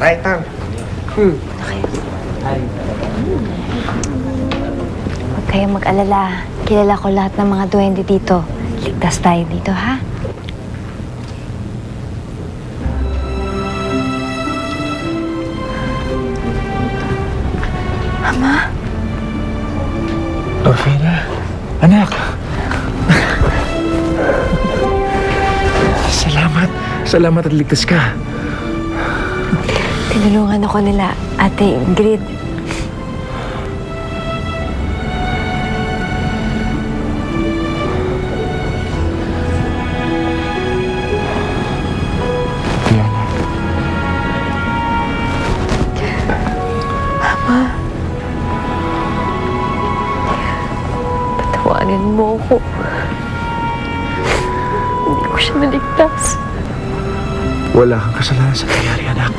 Right, Tang. Huwag kayong mag-alala. Kilala ko lahat ng mga duwende dito. Ligtas tayo dito, ha? Ama? Dorfina, anak. Salamat. Salamat at ligtas ka. Tinulungan ako nila, Ate Ingrid. Diana. Ama. Patawarin mo ako. Hindi ko siya naligtas. Wala kang kasalanan sa nangyari, anak.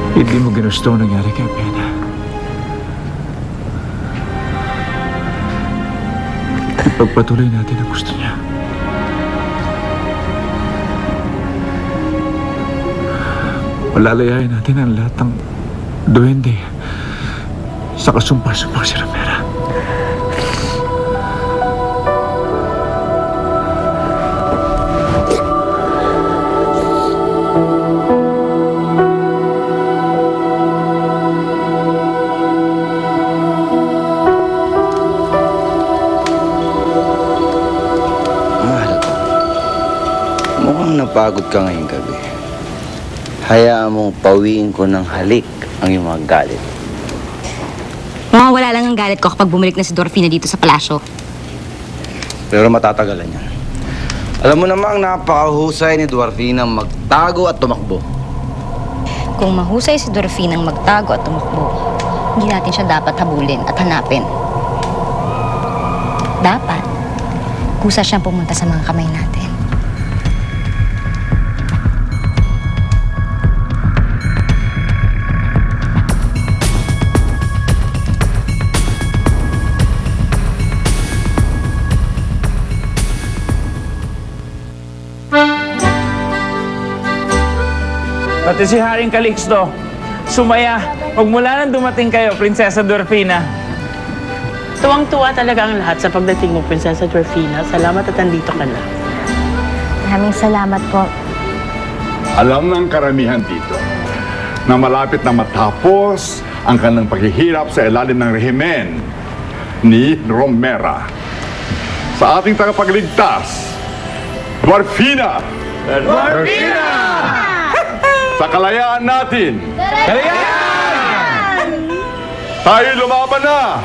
Hindi mo ginusto ang nangyari kay Pena. Ipagpatuloy natin ang gusto niya. Palalayain natin ang lahat ng duwende sa kasumpa-sumpa si Romera. Napagod ka ngayong gabi. Hayaan mong pawiin ko ng halik ang iyong mga galit. Mawawala lang ang galit ko kapag bumalik na si Dorfina dito sa palasyo. Pero matatagalan yan. Alam mo namang napakahusay ni Dorfina magtago at tumakbo. Kung mahusay si Dorfina ang magtago at tumakbo, hindi natin siya dapat habulin at hanapin. Dapat, kusa siyang pumunta sa mga kamay natin. Pati si Haring Calixto, sumaya. Magmula nang dumating kayo, Prinsesa Dorfina. Tuwang-tuwa talaga ang lahat sa pagdating mo, Prinsesa Dorfina. Salamat at nandito ka na. Maraming salamat po. Alam ng karamihan dito na malapit na matapos ang kanilang paghihirap sa ilalim ng rehimen ni Romera. Sa ating tagapagligtas, Dorfina! Dorfina! Sa kalayaan natin, tayo lumaban na!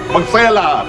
Magsaya lahat!